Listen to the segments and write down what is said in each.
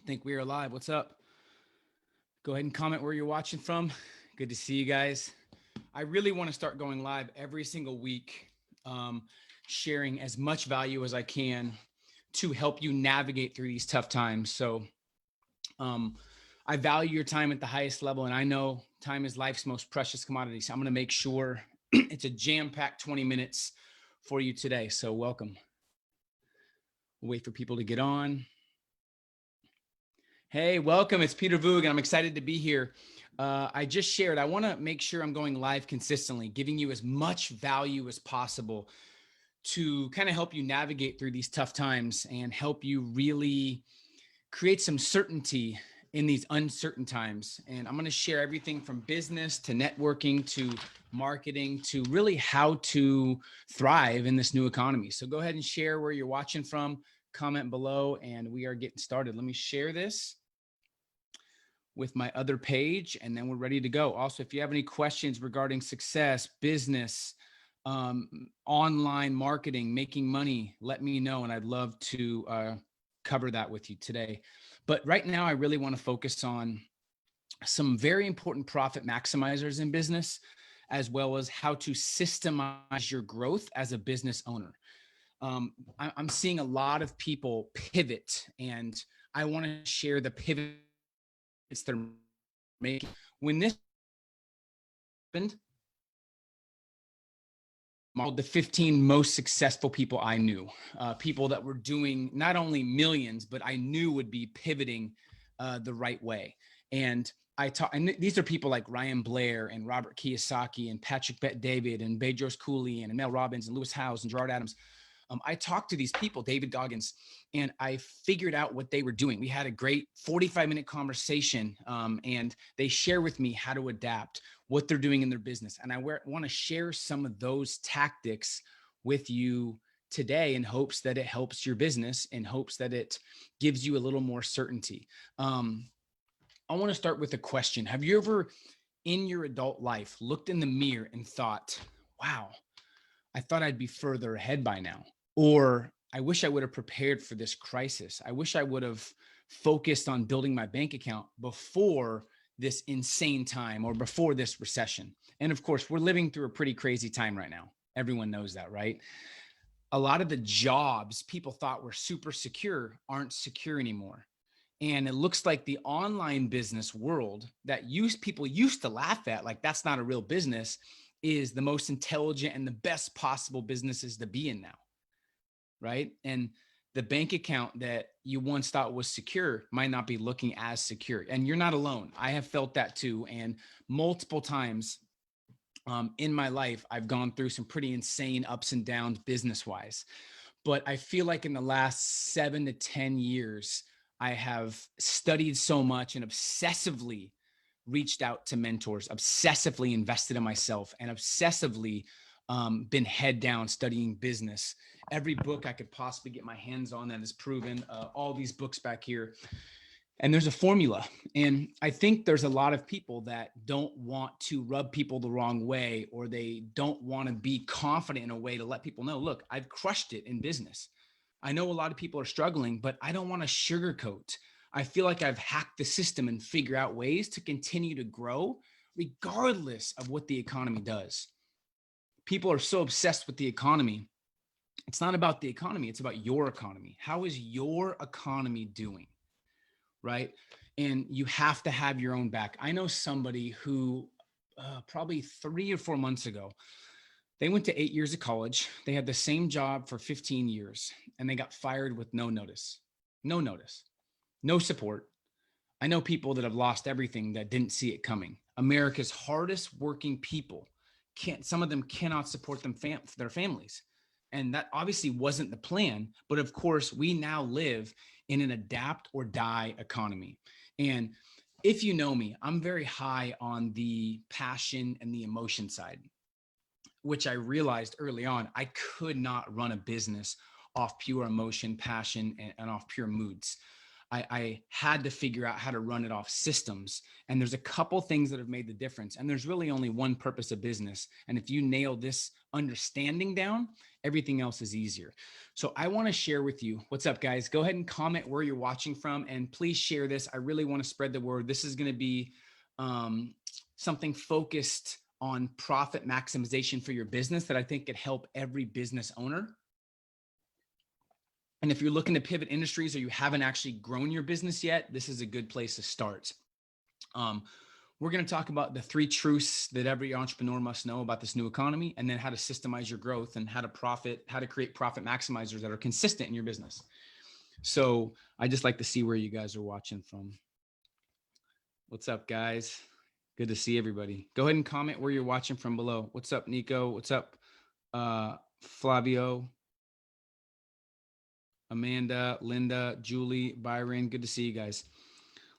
Think we are live. What's up? Go ahead and comment where you're watching from. Good to see you guys. I really want to start going live every single week, sharing as much value as I can to help you navigate through these tough times. So I value your time at the highest level, and I know time is life's most precious commodity. So I'm going to make sure it's a jam-packed 20 minutes for you today. So welcome. We'll wait for people to get on. Hey, welcome. It's Peter Voogd, and I'm excited to be here. I just shared, I want to make sure I'm going live consistently, giving you as much value as possible to kind of help you navigate through these tough times and help you really create some certainty in these uncertain times. And I'm going to share everything from business to networking to marketing to really how to thrive in this new economy. So go ahead and share where you're watching from, comment below, and we are getting started. Let me share this with my other page, and then we're ready to go. Also, if you have any questions regarding success, business, online marketing, making money, let me know, and I'd love to cover that with you today. But right now, I really want to focus on some very important profit maximizers in business, as well as how to systemize your growth as a business owner. I'm seeing a lot of people pivot, and I want to share the pivots they're making. When this happened, the 15 most successful people I knew, people that were doing not only millions, but I knew would be pivoting the right way. And and these are people like Ryan Blair and Robert Kiyosaki and Patrick Bet-David and Bedros Cooley and Mel Robbins and Lewis Howes and Gerard Adams. I talked to these people, David Goggins, and I figured out what they were doing. We had a great 45-minute conversation, and they share with me how to adapt, what they're doing in their business. And I want to share some of those tactics with you today in hopes that it helps your business, in hopes that it gives you a little more certainty. I want to start with a question. Have you ever in your adult life looked in the mirror and thought, wow, I thought I'd be further ahead by now? Or I wish I would have prepared for this crisis. I wish I would have focused on building my bank account before this insane time or before this recession. And of course, we're living through a pretty crazy time right now. Everyone knows that, right? A lot of the jobs people thought were super secure aren't secure anymore. And it looks like the online business world that people used to laugh at, like that's not a real business, is the most intelligent and the best possible businesses to be in now. Right? And the bank account that you once thought was secure might not be looking as secure. And you're not alone. I have felt that too. And multiple times in my life, I've gone through some pretty insane ups and downs business-wise. But I feel like in the last 7 to 10 years, I have studied so much and obsessively reached out to mentors, obsessively invested in myself, and obsessively been head down studying business. Every book I could possibly get my hands on that is proven, all these books back here. And there's a formula. And I think there's a lot of people that don't want to rub people the wrong way, or they don't want to be confident in a way to let people know, look, I've crushed it in business. I know a lot of people are struggling, but I don't want to sugarcoat. I feel like I've hacked the system and figure out ways to continue to grow regardless of what the economy does. People are so obsessed with the economy. It's not about the economy. It's about your economy. How is your economy doing? Right? And you have to have your own back. I know somebody who probably 3 or 4 months ago, they went to 8 years of college. They had the same job for 15 years, and they got fired with no notice, no support. I know people that have lost everything that didn't see it coming. America's hardest working people some of them cannot support their families. And that obviously wasn't the plan. But of course, we now live in an adapt or die economy. And if you know me, I'm very high on the passion and the emotion side, which I realized early on, I could not run a business off pure emotion, passion, and off pure moods. I had to figure out how to run it off systems. And there's a couple things that have made the difference. And there's really only one purpose of business. And if you nail this understanding down, everything else is easier. So I want to share with you, what's up, guys? Go ahead and comment where you're watching from, and please share this. I really want to spread the word. This is going to be something focused on profit maximization for your business that I think could help every business owner. And if you're looking to pivot industries or you haven't actually grown your business yet, this is a good place to start. We're going to talk about the 3 truths that every entrepreneur must know about this new economy, and then how to systemize your growth and how to create profit maximizers that are consistent in your business. So I just like to see where you guys are watching from. What's up, guys? Good to see everybody. Go ahead and comment where you're watching from below. What's up, Nico? What's up, Flavio? Amanda, Linda, Julie, Byron, good to see you guys.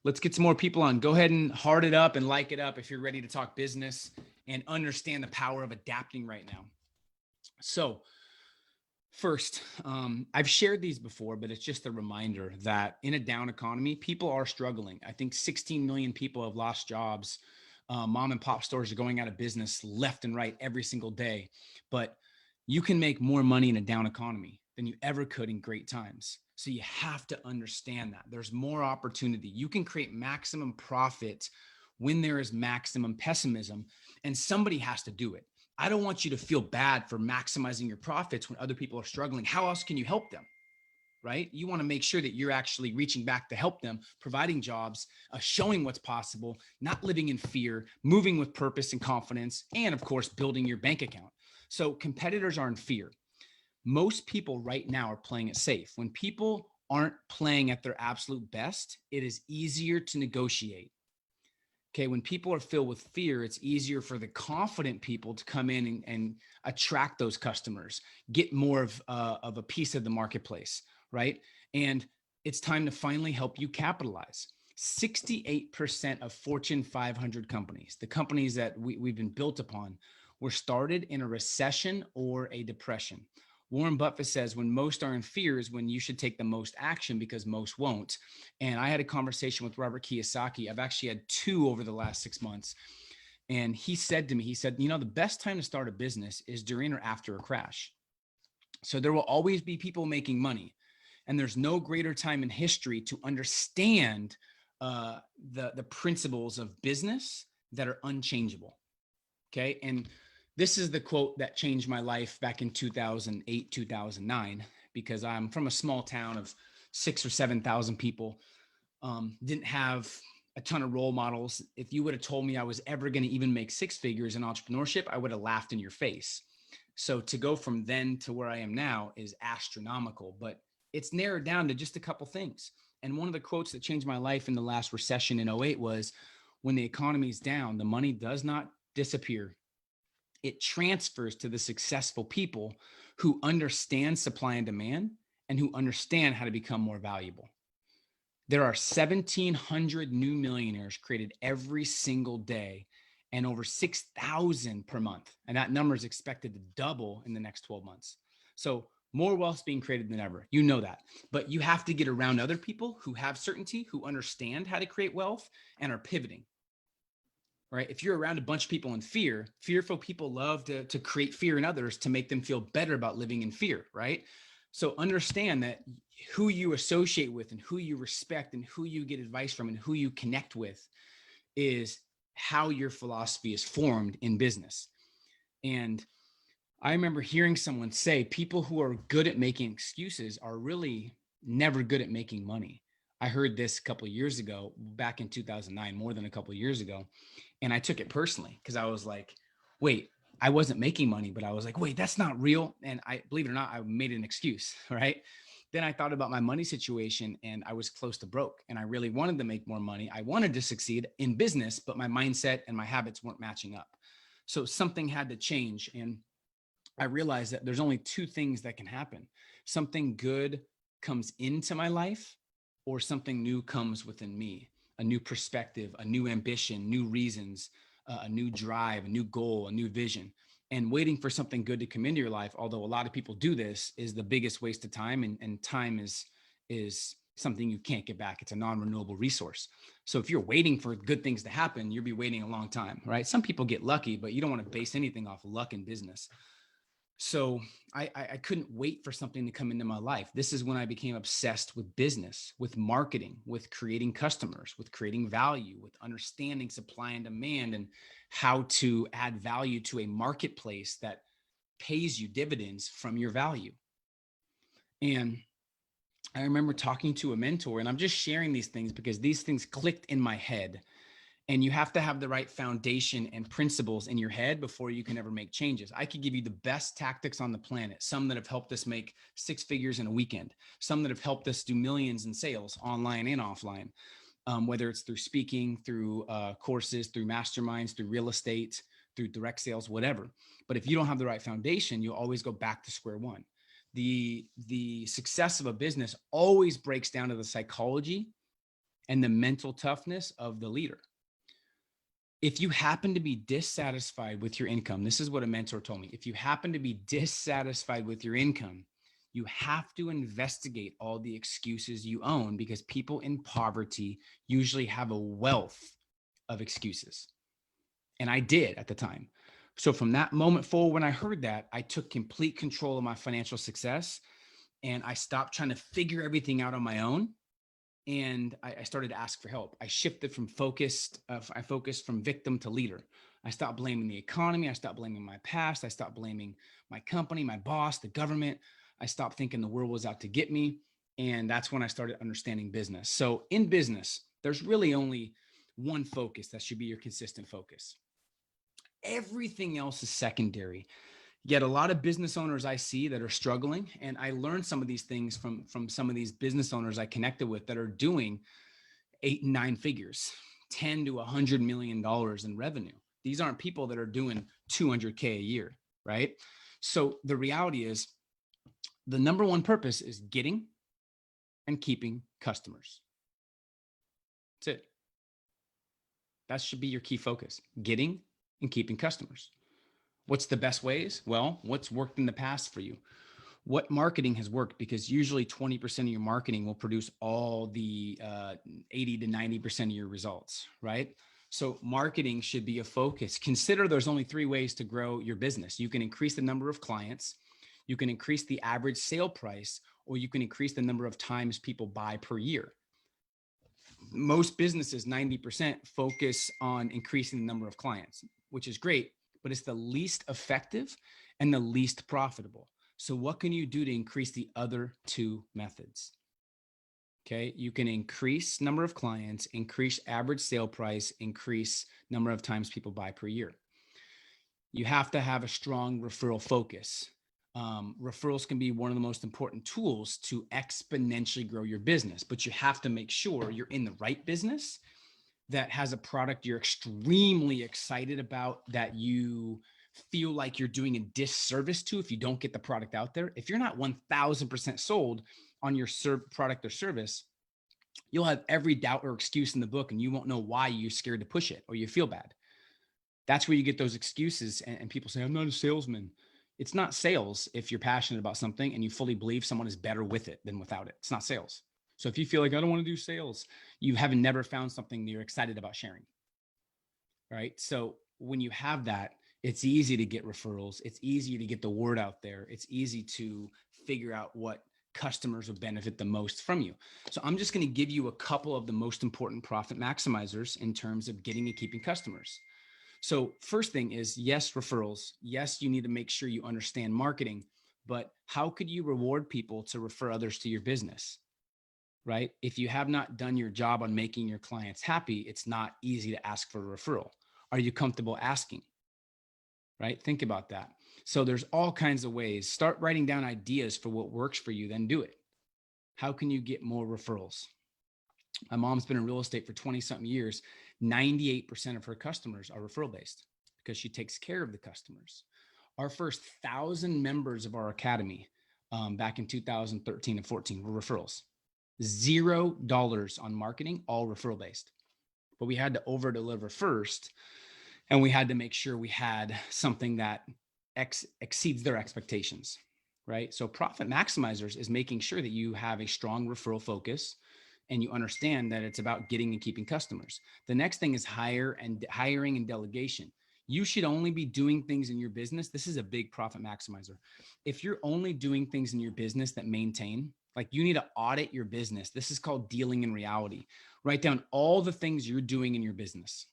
Let's get some more people on. Go ahead and heart it up and like it up if you're ready to talk business and understand the power of adapting right now. So first, I've shared these before, but it's just a reminder that in a down economy, people are struggling. I think 16 million people have lost jobs. Mom and pop stores are going out of business left and right every single day. But you can make more money in a down economy than you ever could in great times. So you have to understand that there's more opportunity. You can create maximum profit when there is maximum pessimism, and somebody has to do it. I don't want you to feel bad for maximizing your profits when other people are struggling. How else can you help them? Right? You want to make sure that you're actually reaching back to help them, providing jobs, showing what's possible, not living in fear, moving with purpose and confidence, and of course, building your bank account. So competitors are in fear. Most people right now are playing it safe. When people aren't playing at their absolute best, it is easier to negotiate. Okay, when people are filled with fear, it's easier for the confident people to come in and attract those customers, get more of a piece of the marketplace, right? And it's time to finally help you capitalize. 68% of Fortune 500 companies, the companies that we've been built upon, were started in a recession or a depression. Warren Buffett says when most are in fear is when you should take the most action, because most won't. And I had a conversation with Robert Kiyosaki. I've actually had 2 over the last 6 months. And he said to me, he said, the best time to start a business is during or after a crash. So there will always be people making money. And there's no greater time in history to understand the principles of business that are unchangeable. Okay. And this is the quote that changed my life back in 2008, 2009, because I'm from a small town of 6,000 or 7,000 people. Didn't have a ton of role models. If you would have told me I was ever going to even make 6 figures in entrepreneurship, I would have laughed in your face. So to go from then to where I am now is astronomical, but it's narrowed down to just a couple things. And one of the quotes that changed my life in the last recession in 2008 was, when the economy is down, the money does not disappear. It transfers to the successful people who understand supply and demand and who understand how to become more valuable. There are 1,700 new millionaires created every single day, and over 6,000 per month. And that number is expected to double in the next 12 months. So more wealth is being created than ever. You know that. But you have to get around other people who have certainty, who understand how to create wealth and are pivoting. Right? If you're around a bunch of people in fear, fearful people love to create fear in others to make them feel better about living in fear, right? So understand that who you associate with and who you respect and who you get advice from and who you connect with is how your philosophy is formed in business. And I remember hearing someone say, people who are good at making excuses are really never good at making money. I heard this a couple of years ago, back in 2009, more than a couple of years ago. And I took it personally because I was like, wait, I wasn't making money, but I was like, wait, that's not real. And I, believe it or not, I made an excuse, right? Then I thought about my money situation and I was close to broke and I really wanted to make more money. I wanted to succeed in business, but my mindset and my habits weren't matching up. So something had to change. And I realized that there's only 2 things that can happen. Something good comes into my life, or something new comes within me, a new perspective, a new ambition, new reasons, a new drive, a new goal, a new vision. And waiting for something good to come into your life, although a lot of people do this, is the biggest waste of time. And time is something you can't get back. It's a non-renewable resource. So if you're waiting for good things to happen, you'll be waiting a long time, right? Some people get lucky, but you don't want to base anything off luck in business. So I couldn't wait for something to come into my life. This is when I became obsessed with business, with marketing, with creating customers, with creating value, with understanding supply and demand, and how to add value to a marketplace that pays you dividends from your value. And I remember talking to a mentor, and I'm just sharing these things because these things clicked in my head. And you have to have the right foundation and principles in your head before you can ever make changes. I could give you the best tactics on the planet, some that have helped us make 6 figures in a weekend, some that have helped us do millions in sales online and offline, whether it's through speaking, through courses, through masterminds, through real estate, through direct sales, whatever. But if you don't have the right foundation, you'll always go back to square one. The success of a business always breaks down to the psychology and the mental toughness of the leader. If you happen to be dissatisfied with your income, this is what a mentor told me. If you happen to be dissatisfied with your income, you have to investigate all the excuses you own, because people in poverty usually have a wealth of excuses. And I did at the time. So from that moment forward, when I heard that, I took complete control of my financial success, and I stopped trying to figure everything out on my own. And I started to ask for help. I shifted from I focused from victim to leader. I stopped blaming the economy. I stopped blaming my past. I stopped blaming my company, my boss, the government. I stopped thinking the world was out to get me. And that's when I started understanding business. So in business, there's really only one focus that should be your consistent focus. Everything else is secondary. Yet a lot of business owners I see that are struggling, and I learned some of these things from some of these business owners I connected with that are doing 8 and 9 figures, 10 to $100 million in revenue. These aren't people that are doing 200K a year, right? So the reality is, the number one purpose is getting and keeping customers. That's it. That should be your key focus: getting and keeping customers. What's the best ways? Well, what's worked in the past for you? What marketing has worked? Because usually 20% of your marketing will produce all the 80 to 90% of your results, right? So marketing should be a focus. Consider there's only 3 ways to grow your business. You can increase the number of clients, you can increase the average sale price, or you can increase the number of times people buy per year. Most businesses, 90%, focus on increasing the number of clients, which is great, but it's the least effective and the least profitable. So what can you do to increase the other 2 methods? Okay, you can increase number of clients, increase average sale price, increase number of times people buy per year. You have to have a strong referral focus. Referrals can be one of the most important tools to exponentially grow your business, but you have to make sure you're in the right business that has a product you're extremely excited about, that you feel like you're doing a disservice to if you don't get the product out there. If you're not 1000% sold on your product or service, you'll have every doubt or excuse in the book, and you won't know why you're scared to push it or you feel bad. That's where you get those excuses, and people say, I'm not a salesman. It's not sales if you're passionate about something and you fully believe someone is better with it than without it. It's not sales. So if you feel like, I don't want to do sales, you haven't never found something that you're excited about sharing, right? So when you have that, it's easy to get referrals. It's easy to get the word out there. It's easy to figure out what customers will benefit the most from you. So I'm just going to give you a couple of the most important profit maximizers in terms of getting and keeping customers. So first thing is, yes, referrals. Yes, you need to make sure you understand marketing, but how could you reward people to refer others to your business, right? If you have not done your job on making your clients happy, it's not easy to ask for a referral. Are you comfortable asking, right? Think about that. So there's all kinds of ways. Start writing down ideas for what works for you, then do it. How can you get more referrals? My mom's been in real estate for 20 something years. 98% of her customers are referral based because she takes care of the customers. Our first 1,000 members of our academy back in 2013 and 14 were referrals. $0 on marketing, all referral based. But we had to over deliver first, and we had to make sure we had something that exceeds their expectations, right? So profit maximizers is making sure that you have a strong referral focus. and you understand that it's about getting and keeping customers. The next thing is hiring and delegation. You should only be doing things in your business. This is a big profit maximizer. If you're only doing things in your business that maintain, like you need to audit your business. This is called dealing in reality. Write down all the things you're doing in your business.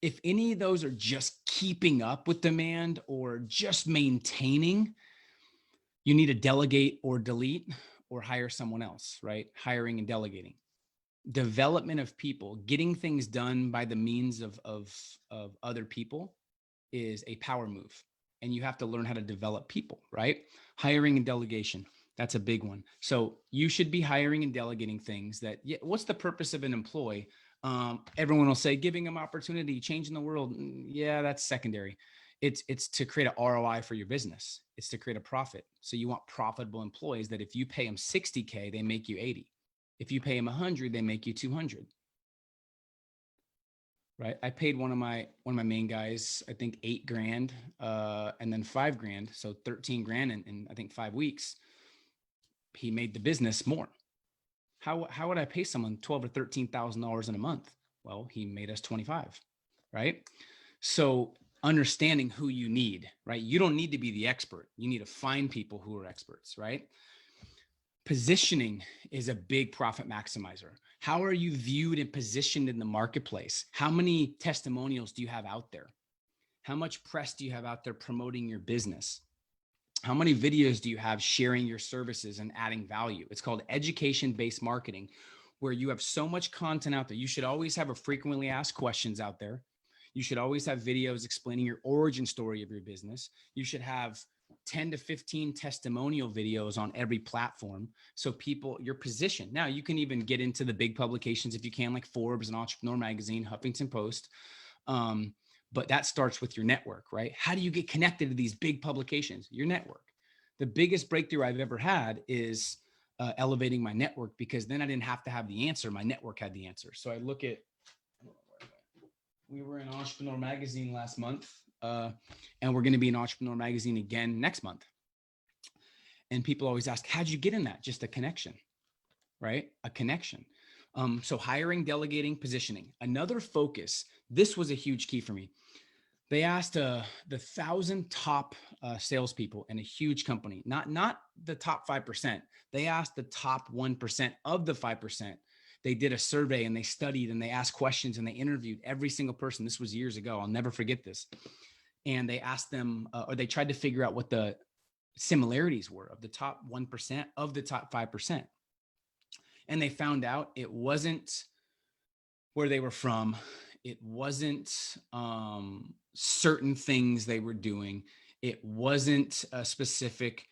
If any of those are just keeping up with demand or just maintaining, you need to delegate or delete or hire someone else, right? Hiring and delegating. Development of people, getting things done by the means of other people is a power move. And you have to learn how to develop people, right? Hiring and delegation. That's a big one. So you should be hiring and delegating things that, yeah, what's the purpose of an employee? Everyone will say, giving them opportunity, changing the world. Yeah, that's secondary. It's to create an ROI for your business. It's to create a profit. So you want profitable employees that if you pay them 60K, they make you 80. If you pay them 100, they make you 200. Right. I paid one of my main guys, I think $8,000, and then $5,000. So 13 grand in I think 5 weeks. He made the business more. How would I pay someone $12,000 to $13,000 in a month? Well, he made us 25, right? So understanding who you need, right? You don't need to be the expert. You need to find people who are experts, right? Positioning is a big profit maximizer. How are you viewed and positioned in the marketplace? How many testimonials do you have out there? How much press do you have out there promoting your business? How many videos do you have sharing your services and adding value? It's called education-based marketing, where you have so much content out there. You should always have a frequently asked questions out there. You should always have videos explaining your origin story of your business. You should have 10 to 15 testimonial videos on every platform. So people, your position. Now you can even get into the big publications if you can, like Forbes and Entrepreneur Magazine, Huffington Post. But that starts with your network, right? How do you get connected to these big publications? Your network. The biggest breakthrough I've ever had is elevating my network, because then I didn't have to have the answer. My network had the answer. So I look at, we were in Entrepreneur Magazine last month, and we're going to be in Entrepreneur Magazine again next month. And people always ask, how'd you get in that? Just a connection, right? A connection. So hiring, delegating, positioning. Another focus, this was a huge key for me. They asked the 1,000 top salespeople in a huge company, not the top 5%. They asked the top 1% of the 5%. They did a survey and they studied and they asked questions and they interviewed every single person. This was years ago. I'll never forget this. And they asked them, or they tried to figure out what the similarities were of the top 1% of the top 5%. And they found out it wasn't where they were from. It wasn't certain things they were doing. It wasn't a specific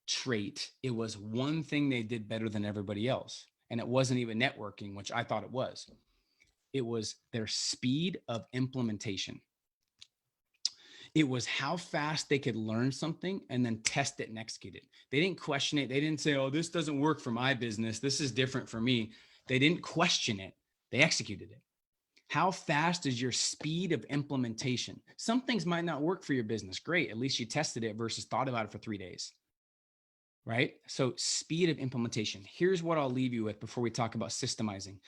trait. It was one thing they did better than everybody else. And it wasn't even networking, which I thought it was. It was their speed of implementation. It was how fast they could learn something and then test it and execute it. They didn't question it. They didn't say, oh, this doesn't work for my business. This is different for me. They didn't question it. They executed it. How fast is your speed of implementation? Some things might not work for your business. Great. At least you tested it versus thought about it for 3 days. Right? So speed of implementation. Here's what I'll leave you with before we talk about systemizing.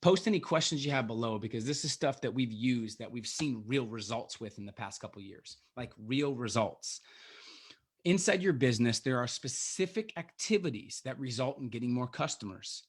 Post any questions you have below, because this is stuff that we've used, that we've seen real results with in the past couple of years, like real results. Inside your business, there are specific activities that result in getting more customers.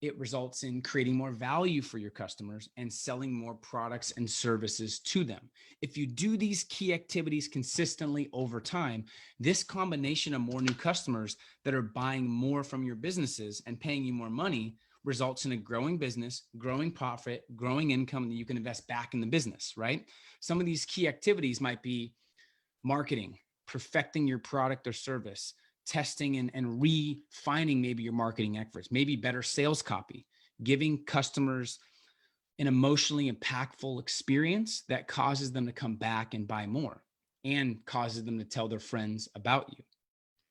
It results in creating more value for your customers and selling more products and services to them. If you do these key activities consistently over time, this combination of more new customers that are buying more from your businesses and paying you more money results in a growing business, growing profit, growing income that you can invest back in the business, right? Some of these key activities might be marketing, perfecting your product or service, testing and refining maybe your marketing efforts, maybe better sales copy, giving customers an emotionally impactful experience that causes them to come back and buy more and causes them to tell their friends about you,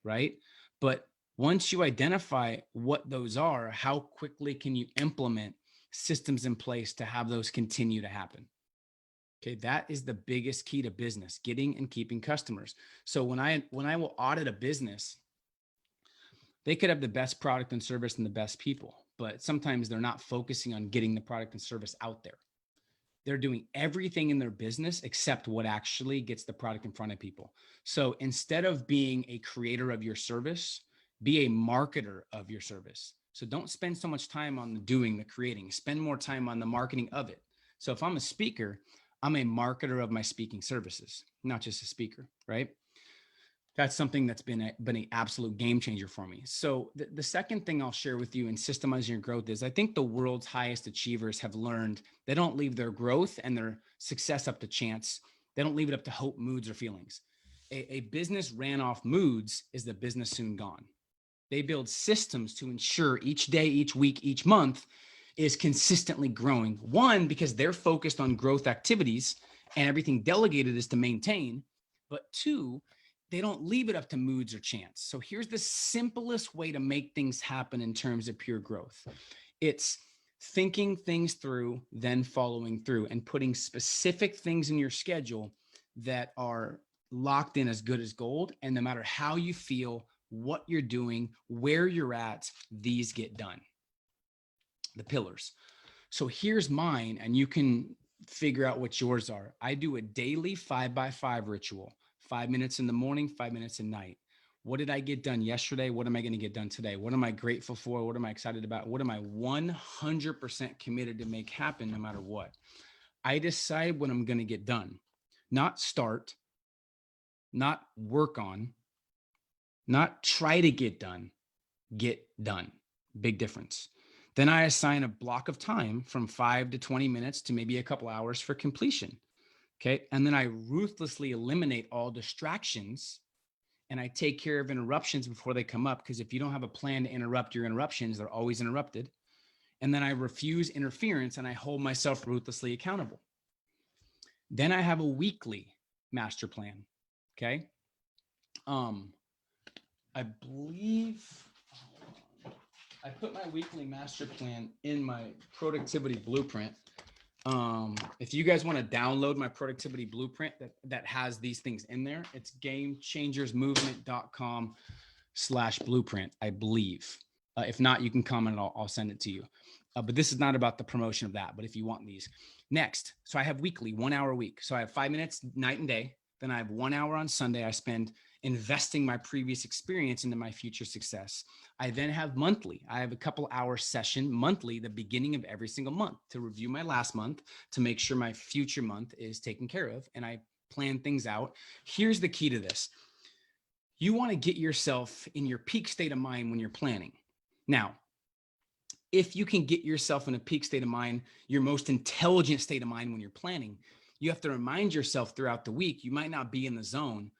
right? But once you identify what those are, how quickly can you implement systems in place to have those continue to happen? Okay, that is the biggest key to business, getting and keeping customers. So when I will audit a business, they could have the best product and service and the best people, but sometimes they're not focusing on getting the product and service out there. They're doing everything in their business except what actually gets the product in front of people. So instead of being a creator of your service, be a marketer of your service. So don't spend so much time on the doing, the creating, spend more time on the marketing of it. So if I'm a speaker, I'm a marketer of my speaking services, not just a speaker, right? That's something that's been an absolute game changer for me. So the second thing I'll share with you in systemizing your growth is I think the world's highest achievers have learned they don't leave their growth and their success up to chance. They don't leave it up to hope, moods, or feelings. A business ran off moods is the business soon gone. They build systems to ensure each day, each week, each month is consistently growing. One, because they're focused on growth activities and everything delegated is to maintain. But two, they don't leave it up to moods or chance. So here's the simplest way to make things happen in terms of pure growth. It's thinking things through, then following through, and putting specific things in your schedule that are locked in as good as gold. And no matter how you feel, what you're doing, where you're at, these get done. The pillars. So here's mine, and you can figure out what yours are. I do a daily 5x5 ritual. 5 minutes in the morning, 5 minutes at night. What did I get done yesterday? What am I going to get done today? What am I grateful for? What am I excited about? What am I 100% committed to make happen no matter what? I decide what I'm going to get done, not start, not work on, not try to get done, get done. Big difference. Then I assign a block of time from 5 to 20 minutes to maybe a couple hours for completion. Okay. And then I ruthlessly eliminate all distractions and I take care of interruptions before they come up. Because if you don't have a plan to interrupt your interruptions, they're always interrupted. And then I refuse interference and I hold myself ruthlessly accountable. Then I have a weekly master plan. Okay. I believe I put my weekly master plan in my productivity blueprint. If you guys want to download my productivity blueprint that has these things in there, it's gamechangersmovement.com/blueprint, I believe. If not, you can comment and I'll send it to you. But this is not about the promotion of that, but if you want these. Next, so I have weekly, 1 hour a week. So I have 5 minutes night and day. Then I have 1 hour on Sunday. I spend investing my previous experience into my future success. I then have monthly. I have a couple hour session monthly, the beginning of every single month to review my last month to make sure my future month is taken care of. And I plan things out. Here's the key to this. You want to get yourself in your peak state of mind when you're planning. Now, if you can get yourself in a peak state of mind, your most intelligent state of mind when you're planning, you have to remind yourself throughout the week, you might not be in the zone.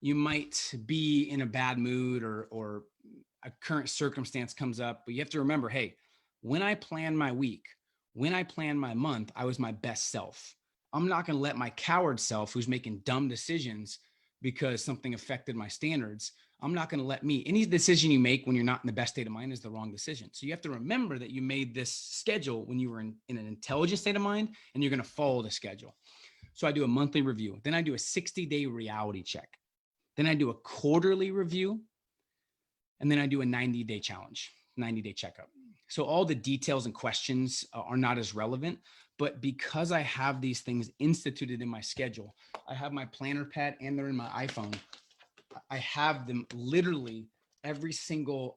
You might be in a bad mood or a current circumstance comes up, but you have to remember, hey, when I plan my week, when I plan my month, I was my best self. I'm not going to let my coward self who's making dumb decisions because something affected my standards. I'm not going to let any decision you make when you're not in the best state of mind is the wrong decision. So you have to remember that you made this schedule when you were in an intelligent state of mind, and you're going to follow the schedule. So I do a monthly review. Then I do a 60-day reality check. Then I do a quarterly review, and then I do a 90-day challenge, 90-day checkup. So all the details and questions are not as relevant, but because I have these things instituted in my schedule, I have my planner pad and they're in my iPhone. I have them literally every single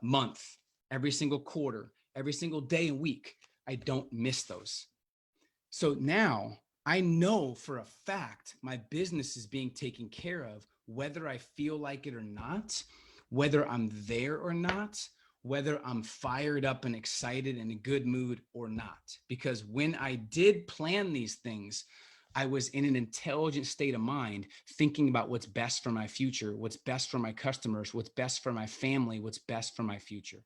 month, every single quarter, every single day and week. I don't miss those. So now I know for a fact my business is being taken care of, whether I feel like it or not, whether I'm there or not, whether I'm fired up and excited and in a good mood or not. Because when I did plan these things, I was in an intelligent state of mind, thinking about what's best for my future, what's best for my customers, what's best for my family, what's best for my future.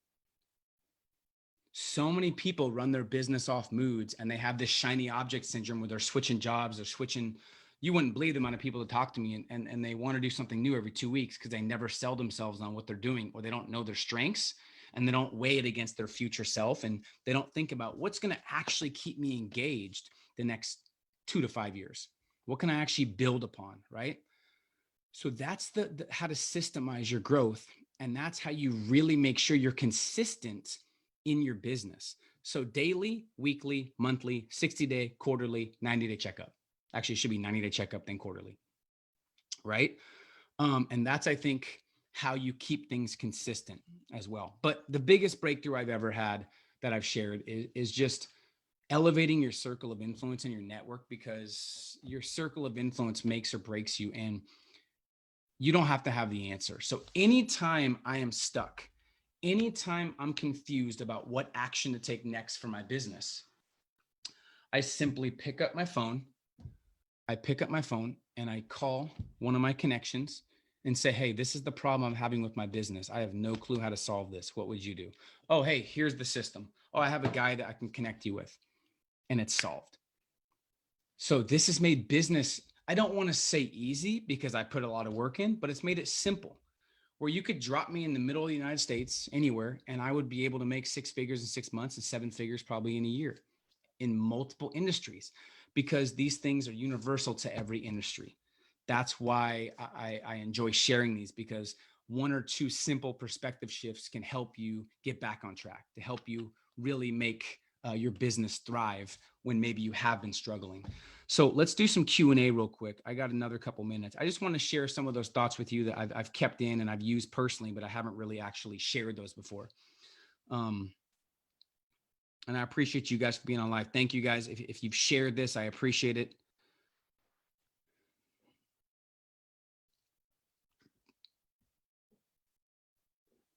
So many people run their business off moods and they have this shiny object syndrome where they're switching jobs, they're switching. You wouldn't believe the amount of people that talk to me and they want to do something new every 2 weeks because they never sell themselves on what they're doing, or they don't know their strengths and they don't weigh it against their future self. And they don't think about what's going to actually keep me engaged the next 2 to 5 years. What can I actually build upon, right? So that's the how to systemize your growth. And that's how you really make sure you're consistent in your business. So daily, weekly, monthly, 60-day, quarterly, 90-day checkup. Actually, it should be 90-day checkup, then quarterly, right? And that's, I think, how you keep things consistent as well. But the biggest breakthrough I've ever had that I've shared is just elevating your circle of influence and your network, because your circle of influence makes or breaks you, and you don't have to have the answer. So anytime I am stuck, anytime I'm confused about what action to take next for my business, I simply pick up my phone. And I call one of my connections and say, hey, this is the problem I'm having with my business. I have no clue how to solve this. What would you do? Oh, hey, here's the system. Oh, I have a guy that I can connect you with, and it's solved. So this has made business, I don't want to say easy because I put a lot of work in, but it's made it simple, where you could drop me in the middle of the United States anywhere, and I would be able to make 6 figures in 6 months and 7 figures probably in a year in multiple industries, because these things are universal to every industry. That's why I enjoy sharing these, because one or two simple perspective shifts can help you get back on track, to help you really make your business thrive when maybe you have been struggling. So let's do some Q&A real quick. I got another couple minutes. I just want to share some of those thoughts with you that I've kept in and I've used personally, but I haven't really actually shared those before. And I appreciate you guys for being on live. Thank you guys. If you've shared this, I appreciate it.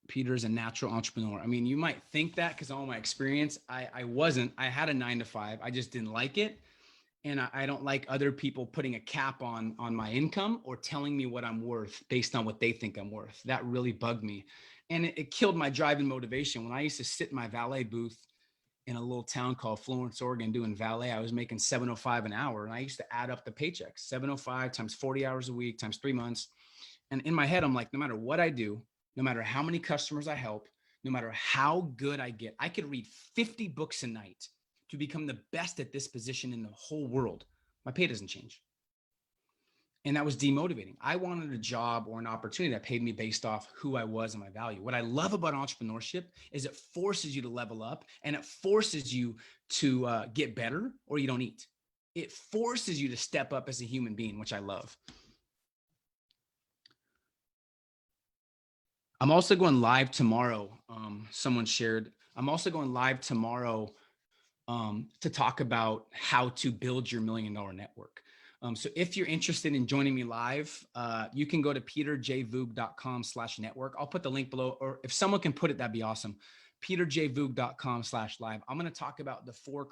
Peter's a natural entrepreneur. I mean, you might think that because of all my experience. I wasn't. I had a 9-to-5. I just didn't like it. And I don't like other people putting a cap on my income or telling me what I'm worth based on what they think I'm worth. That really bugged me. And it killed my drive and motivation. When I used to sit in my valet booth in a little town called Florence, Oregon, doing valet, I was making $705 an hour. And I used to add up the paychecks, 705 times 40 hours a week times 3 months. And in my head, I'm like, no matter what I do, no matter how many customers I help, no matter how good I get, I could read 50 books a night to become the best at this position in the whole world. My pay doesn't change. And that was demotivating. I wanted a job or an opportunity that paid me based off who I was and my value. What I love about entrepreneurship is it forces you to level up, and it forces you to get better, or you don't eat. It forces you to step up as a human being, which I love. I'm also going live tomorrow. Someone shared, I'm also going live tomorrow to talk about how to build your $1 million network. So if you're interested in joining me live, you can go to peterjvoogd.com/network. I'll put the link below, or if someone can put it, that'd be awesome. peterjvoogd.com/live. I'm going to talk about the 4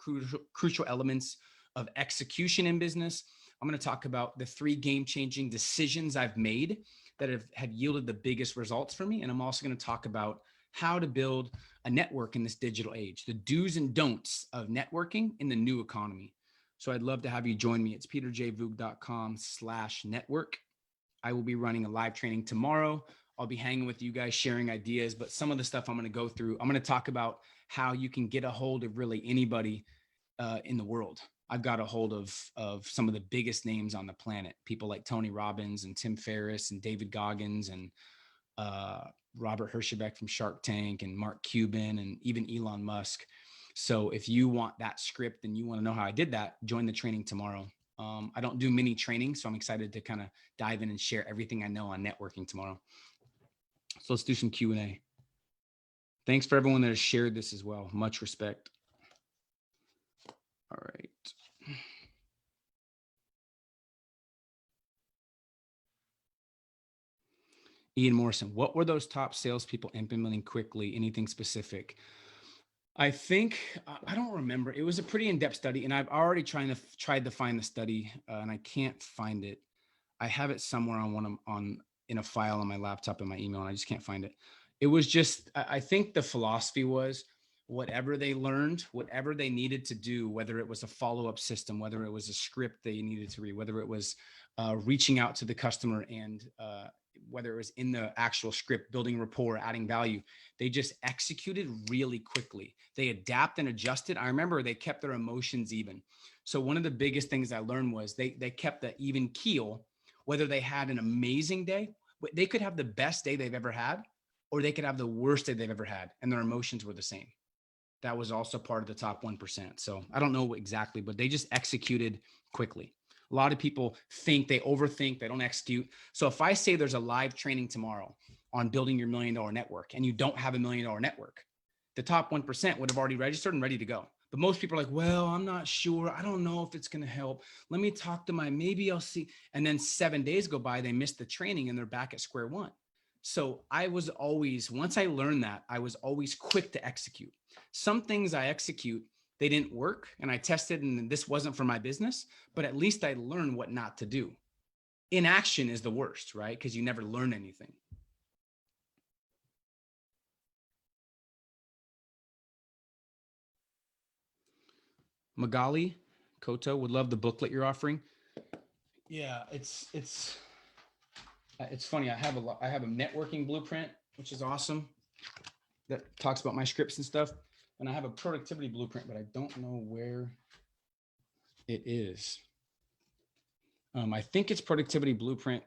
crucial elements of execution in business. I'm going to talk about the 3 game-changing decisions I've made that have yielded the biggest results for me. And I'm also going to talk about how to build a network in this digital age, the do's and don'ts of networking in the new economy. So I'd love to have you join me. It's peterjvoogd.com/network. I will be running a live training tomorrow. I'll be hanging with you guys, sharing ideas, but some of the stuff I'm going to go through, I'm going to talk about how you can get a hold of really anybody in the world. I've got a hold of some of the biggest names on the planet, people like Tony Robbins and Tim Ferriss and David Goggins and Robert Herjavec from Shark Tank and Mark Cuban and even Elon Musk. So if you want that script and you want to know how I did that, join the training tomorrow. I don't do mini trainings, so I'm excited to kind of dive in and share everything I know on networking tomorrow. So let's do some Q&A. Thanks for everyone that has shared this as well. Much respect. All right. Ian Morrison, what were those top salespeople implementing quickly? Anything specific? I think, I don't remember. It was a pretty in-depth study, and I've already tried to find the study, and I can't find it. I have it somewhere in a file on my laptop in my email, and I just can't find it. It was just, I think the philosophy was whatever they learned, whatever they needed to do, whether it was a follow-up system, whether it was a script they needed to read, whether it was reaching out to the customer, and whether it was in the actual script, building rapport, adding value, they just executed really quickly. They adapt and adjusted. I remember they kept their emotions even. So one of the biggest things I learned was they kept the even keel, whether they had an amazing day, they could have the best day they've ever had, or they could have the worst day they've ever had, and their emotions were the same. that was also part of the top 1%. So I don't know exactly, but they just executed quickly. A lot of people think, they overthink, they don't execute. So if I say there's a live training tomorrow on building your $1 million network and you don't have a $1 million network, the top 1% would have already registered and ready to go. But most people are like, well, I'm not sure. I don't know if it's going to help. Let me talk to maybe I'll see. And then 7 days go by, they missed the training and they're back at square one. So I was always, once I learned that, I was always quick to execute. Some things I execute, they didn't work and I tested and this wasn't for my business, but at least I learned what not to do. Inaction is the worst, right? Because you never learn anything. Magali Koto would love the booklet you're offering. Yeah, it's funny. I have a networking blueprint, which is awesome, that talks about my scripts and stuff. And I have a productivity blueprint, but I don't know where it is. I think it's productivity blueprint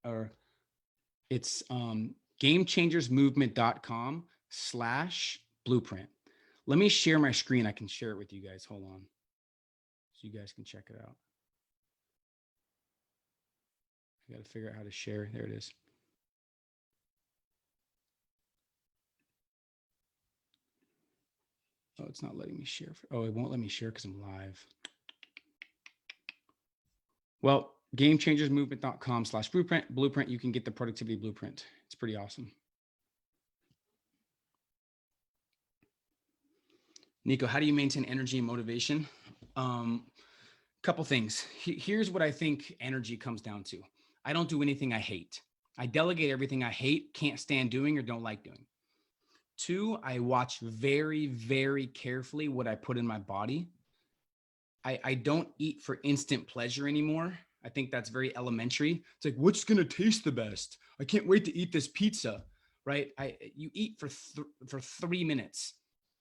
or it's gamechangersmovement.com/blueprint. Let me share my screen. I can share it with you guys. Hold on. So you guys can check it out. I got to figure out how to share. There it is. Oh, it's not letting me share. Oh, it won't let me share because I'm live. Well, gamechangersmovement.com/blueprint. You can get the productivity blueprint. It's pretty awesome. Nico, how do you maintain energy and motivation? Couple things. Here's what I think energy comes down to. I don't do anything I hate. I delegate everything I hate, can't stand doing, or don't like doing. 2, I watch very, very carefully what I put in my body. I don't eat for instant pleasure anymore. I think that's very elementary. It's like, what's going to taste the best? I can't wait to eat this pizza, right? You eat for 3 minutes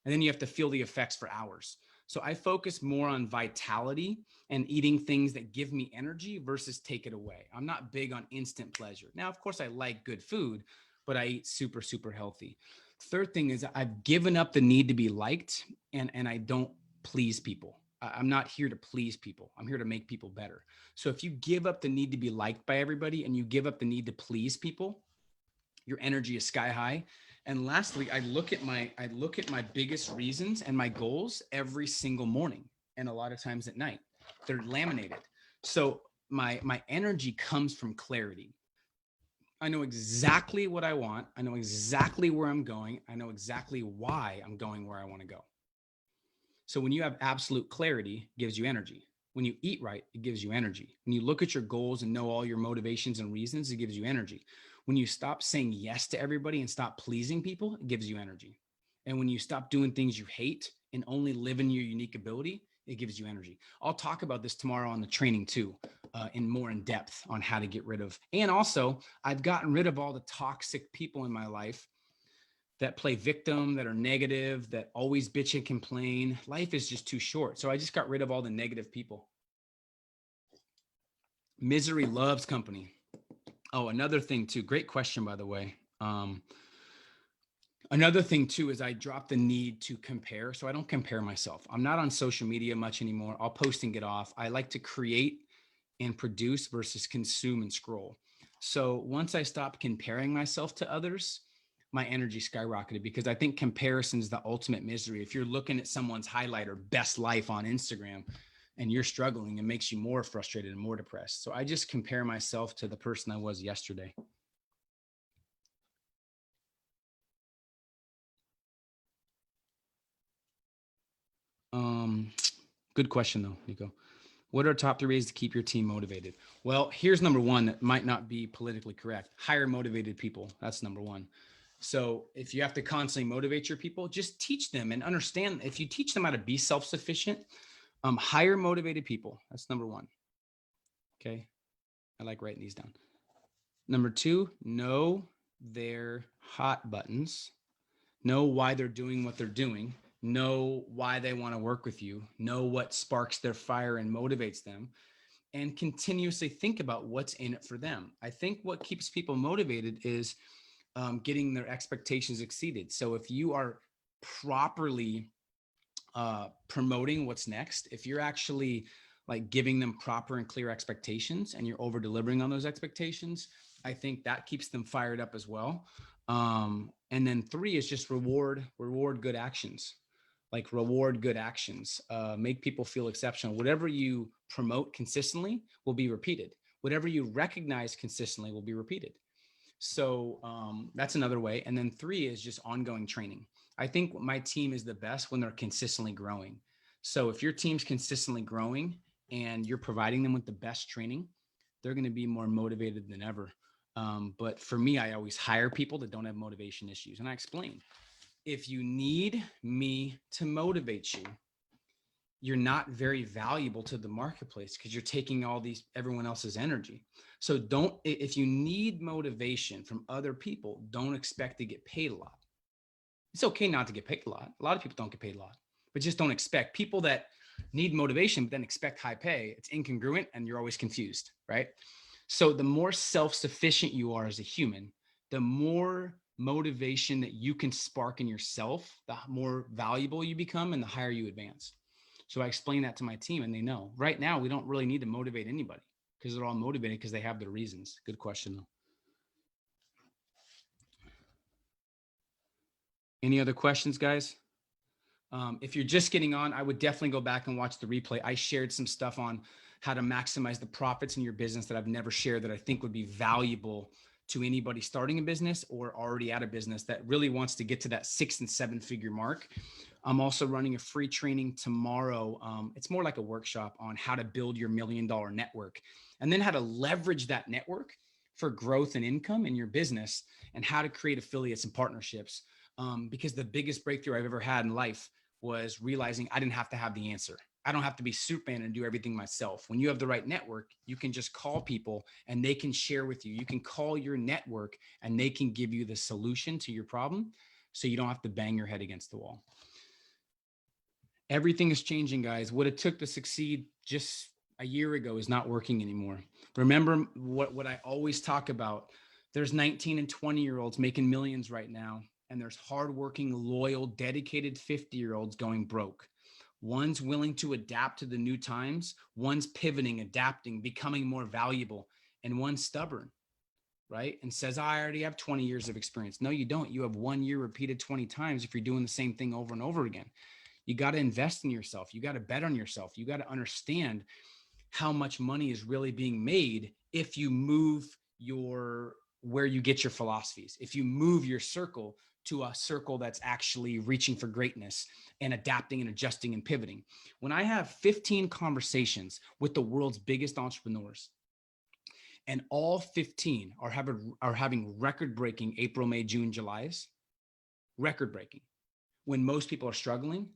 and then you have to feel the effects for hours. So I focus more on vitality and eating things that give me energy versus take it away. I'm not big on instant pleasure. Now, of course, I like good food, but I eat super, super healthy. Third thing is I've given up the need to be liked and I don't please people. I'm not here to please people. I'm here to make people better. So if you give up the need to be liked by everybody and you give up the need to please people, your energy is sky high. And lastly, I look at my biggest reasons and my goals every single morning and a lot of times at night. They're laminated. So my energy comes from clarity. I know exactly what I want. I know exactly where I'm going. I know exactly why I'm going where I want to go. So when you have absolute clarity, it gives you energy. When you eat right, it gives you energy. When you look at your goals and know all your motivations and reasons, it gives you energy. When you stop saying yes to everybody and stop pleasing people, it gives you energy. And when you stop doing things you hate and only live in your unique ability, it gives you energy. I'll talk about this tomorrow on the training too, in depth on how to get rid of. And also, I've gotten rid of all the toxic people in my life that play victim, that are negative, that always bitch and complain. Life is just too short. So I just got rid of all the negative people. Misery loves company. Oh, another thing too. Great question, by the way. Another thing too is I dropped the need to compare. So I don't compare myself. I'm not on social media much anymore. I'll post and get off. I like to create and produce versus consume and scroll. So once I stopped comparing myself to others, my energy skyrocketed because I think comparison is the ultimate misery. If you're looking at someone's highlight or best life on Instagram and you're struggling, it makes you more frustrated and more depressed. So I just compare myself to the person I was yesterday. Good question though, Nico. What are top 3 ways to keep your team motivated? Well, here's number 1 that might not be politically correct. Hire motivated people. That's number 1. So if you have to constantly motivate your people, just teach them and understand. If you teach them how to be self-sufficient, hire motivated people. That's number 1. Okay. I like writing these down. Number 2, know their hot buttons. Know why they're doing what they're doing. Know why they want to work with you. Know what sparks their fire and motivates them. And continuously think about what's in it for them. I think what keeps people motivated is getting their expectations exceeded. So if you are properly promoting what's next, if you're actually like giving them proper and clear expectations and you're over delivering on those expectations, I think that keeps them fired up as well. And then 3 is just reward good actions. Like reward good actions, make people feel exceptional. Whatever you promote consistently will be repeated. Whatever you recognize consistently will be repeated. So that's another way. And then 3 is just ongoing training. I think my team is the best when they're consistently growing. So if your team's consistently growing and you're providing them with the best training, they're going to be more motivated than ever. But for me, I always hire people that don't have motivation issues. And I explain, if you need me to motivate you, you're not very valuable to the marketplace because you're taking everyone else's energy. So if you need motivation from other people, don't expect to get paid a lot. It's okay not to get paid a lot. A lot of people don't get paid a lot, but just don't expect. People that need motivation, but then expect high pay, it's incongruent and you're always confused, right? So the more self-sufficient you are as a human, the more motivation that you can spark in yourself, the more valuable you become and the higher you advance. So I explain that to my team and they know. Right now, we don't really need to motivate anybody because they're all motivated because they have their reasons. Good question, though. Any other questions, guys? If you're just getting on, I would definitely go back and watch the replay. I shared some stuff on how to maximize the profits in your business that I've never shared that I think would be valuable to anybody starting a business or already at a business that really wants to get to that 6 and 7 figure mark. I'm also running a free training tomorrow. It's more like a workshop on how to build your $1 million network and then how to leverage that network for growth and income in your business and how to create affiliates and partnerships. Because the biggest breakthrough I've ever had in life was realizing I didn't have to have the answer. I don't have to be Superman and do everything myself. When you have the right network, you can just call people and they can share with you. You can call your network and they can give you the solution to your problem so you don't have to bang your head against the wall. Everything is changing, guys. What it took to succeed just a year ago is not working anymore. Remember what I always talk about. There's 19 and 20-year-olds making millions right now, and there's hardworking, loyal, dedicated 50-year-olds going broke. One's willing to adapt to the new times, one's pivoting, adapting, becoming more valuable, and one's stubborn, right? And says, I already have 20 years of experience. No, you don't. You have 1 year repeated 20 times if you're doing the same thing over and over again. You got to invest in yourself. You got to bet on yourself. You got to understand how much money is really being made if you move where you get your philosophies. If you move your circle to a circle that's actually reaching for greatness and adapting and adjusting and pivoting. When I have 15 conversations with the world's biggest entrepreneurs, and all 15 are having record-breaking April, May, June, Julys, record-breaking, when most people are struggling,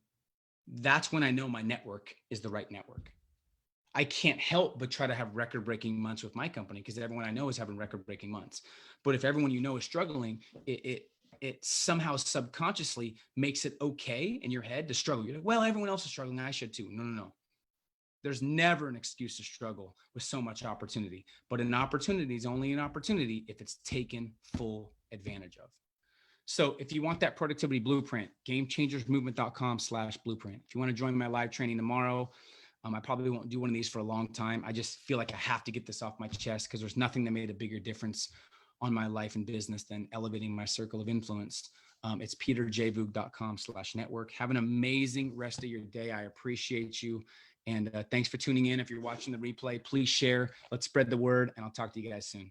that's when I know my network is the right network. I can't help but try to have record-breaking months with my company because everyone I know is having record-breaking months. But if everyone you know is struggling, it somehow subconsciously makes it okay in your head to struggle. You're like, well, everyone else is struggling, I should too. No. There's never an excuse to struggle with so much opportunity. But an opportunity is only an opportunity if it's taken full advantage of. So if you want that productivity blueprint, gamechangersmovement.com/blueprint. If you want to join my live training tomorrow, I probably won't do one of these for a long time. I just feel like I have to get this off my chest because there's nothing that made a bigger difference on my life and business than elevating my circle of influence. It's peterjvoogd.com/network. Have an amazing rest of your day. I appreciate you. And thanks for tuning in. If you're watching the replay, please share. Let's spread the word, and I'll talk to you guys soon.